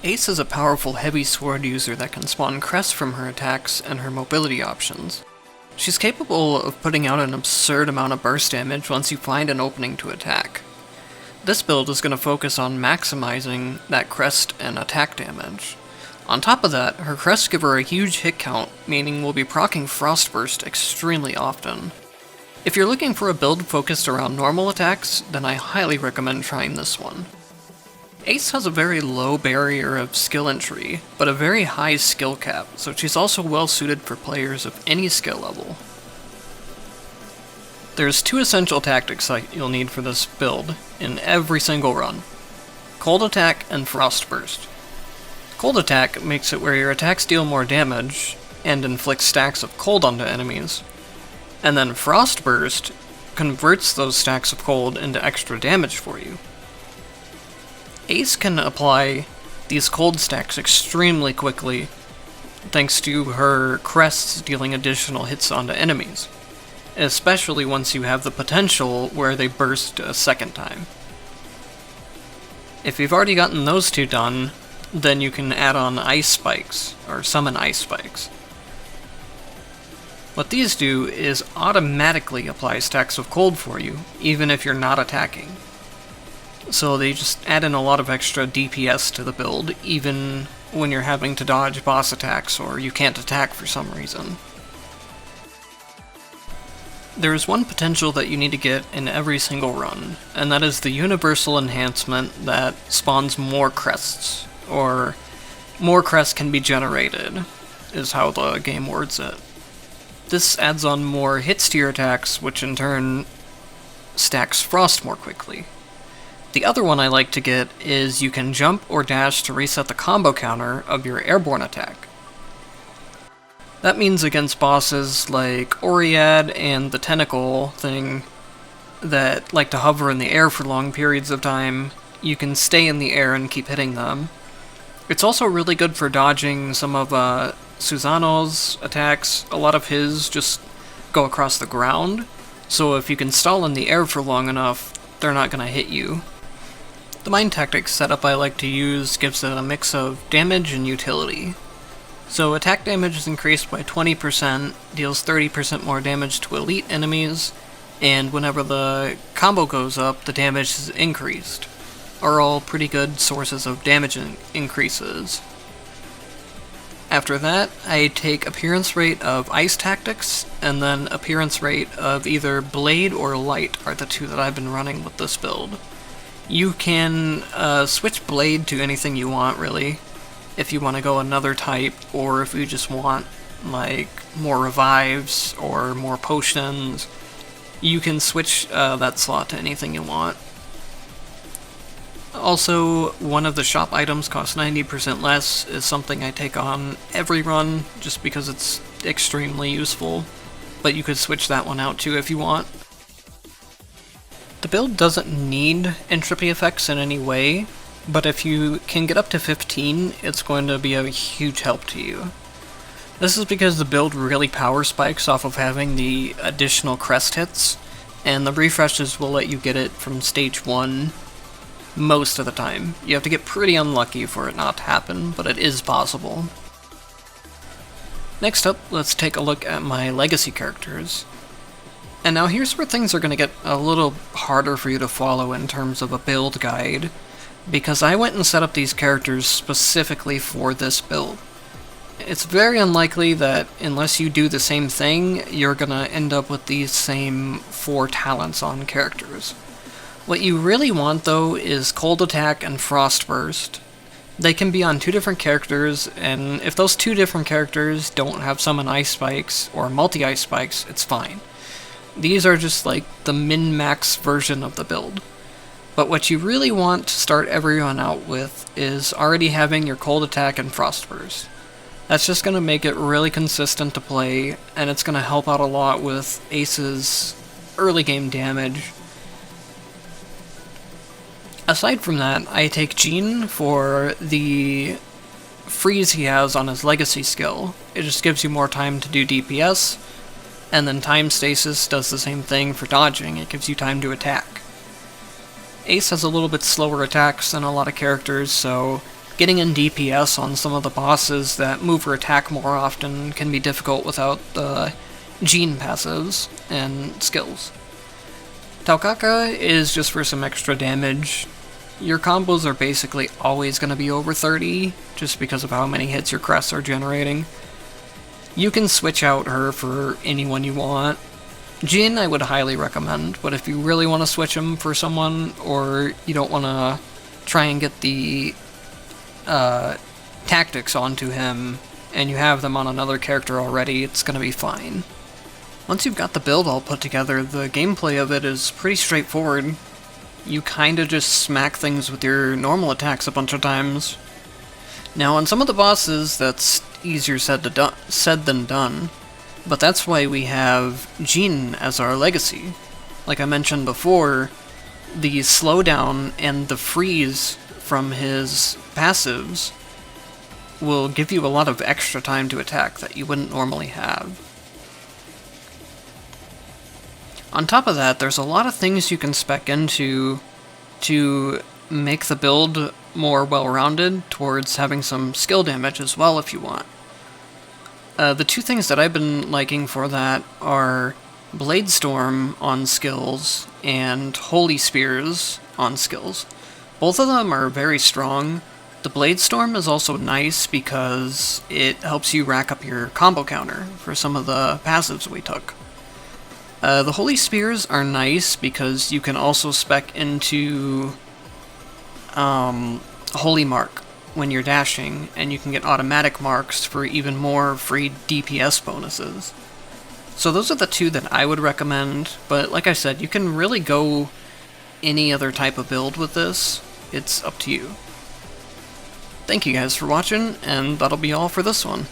Ace is a powerful heavy sword user that can spawn crests from her attacks and her mobility options. She's capable of putting out an absurd amount of burst damage once you find an opening to attack. This build is going to focus on maximizing that crest and attack damage. On top of that, her crests give her a huge hit count, meaning we'll be proccing Frostburst extremely often. If you're looking for a build focused around normal attacks, then I highly recommend trying this one. Ace has a very low barrier of skill entry, but a very high skill cap, so she's also well suited for players of any skill level. There's two essential tactics that you'll need for this build in every single run: Cold Attack and Frostburst. Cold Attack makes it where your attacks deal more damage and inflict stacks of cold onto enemies, and then Frostburst converts those stacks of cold into extra damage for you. Ace can apply these cold stacks extremely quickly, thanks to her crests dealing additional hits onto enemies, especially once you have the potential where they burst a second time. If you've already gotten those two done, then you can add on ice spikes, or summon ice spikes. What these do is automatically apply stacks of cold for you, even if you're not attacking. So they just add in a lot of extra DPS to the build, even when you're having to dodge boss attacks or you can't attack for some reason. There is one potential that you need to get in every single run, and that is the universal enhancement that spawns more crests, or more crests can be generated, is how the game words it. This adds on more hits to your attacks, which in turn stacks frost more quickly. The other one I like to get is you can jump or dash to reset the combo counter of your airborne attack. That means against bosses like Oriad and the Tentacle thing that like to hover in the air for long periods of time, you can stay in the air and keep hitting them. It's also really good for dodging some of Susano's attacks. A lot of his just go across the ground, so if you can stall in the air for long enough, they're not going to hit you. The Mind Tactics setup I like to use gives it a mix of damage and utility. So attack damage is increased by 20%, deals 30% more damage to elite enemies, and whenever the combo goes up, the damage is increased. Are all pretty good sources of damage increases. After that, I take appearance rate of Ice Tactics, and then appearance rate of either Blade or Light are the two that I've been running with this build. You can switch Blade to anything you want, really, if you want to go another type, or if you just want, like, more revives or more potions. You can switch that slot to anything you want. Also, one of the shop items costs 90% less is something I take on every run, just because it's extremely useful, but you could switch that one out too if you want. The build doesn't need entropy effects in any way, but if you can get up to 15, it's going to be a huge help to you. This is because the build really power spikes off of having the additional crest hits, and the refreshes will let you get it from stage 1 most of the time. You have to get pretty unlucky for it not to happen, but it is possible. Next up, let's take a look at my legacy characters. And now here's where things are going to get a little harder for you to follow in terms of a build guide, because I went and set up these characters specifically for this build. It's very unlikely that unless you do the same thing, you're going to end up with these same 4 talents on characters. What you really want, though, is Cold Attack and Frostburst. They can be on 2 different characters, and if those 2 different characters don't have summon Ice Spikes or multi-Ice Spikes, it's fine. These are just like the min-max version of the build. But what you really want to start everyone out with is already having your Cold Attack and Frostburst. That's just going to make it really consistent to play, and it's going to help out a lot with Ace's early game damage. Aside from that, I take Jean for the freeze he has on his legacy skill. It just gives you more time to do DPS, and then Time Stasis does the same thing for dodging. It gives you time to attack. Ace has a little bit slower attacks than a lot of characters, so getting in DPS on some of the bosses that move or attack more often can be difficult without the gene passives and skills. Taukaka is just for some extra damage. Your combos are basically always going to be over 30, just because of how many hits your crests are generating. You can switch out her for anyone you want. Jin I would highly recommend, but if you really want to switch him for someone, or you don't want to try and get the tactics onto him, and you have them on another character already, it's going to be fine. Once you've got the build all put together, the gameplay of it is pretty straightforward. You kinda just smack things with your normal attacks a bunch of times. Now on some of the bosses, that's easier said than done, but that's why we have Jin as our legacy. Like I mentioned before, the slowdown and the freeze from his passives will give you a lot of extra time to attack that you wouldn't normally have. On top of that, there's a lot of things you can spec into to make the build more well-rounded towards having some skill damage as well if you want. The two things that I've been liking for that are Blade Storm on skills and Holy Spears on skills. Both of them are very strong. The Blade Storm is also nice because it helps you rack up your combo counter for some of the passives we took. The Holy Spears are nice because you can also spec into Holy Mark when you're dashing, and you can get automatic marks for even more free DPS bonuses. So those are the two that I would recommend, but like I said, you can really go any other type of build with this. It's up to you. Thank you guys for watching, and that'll be all for this one.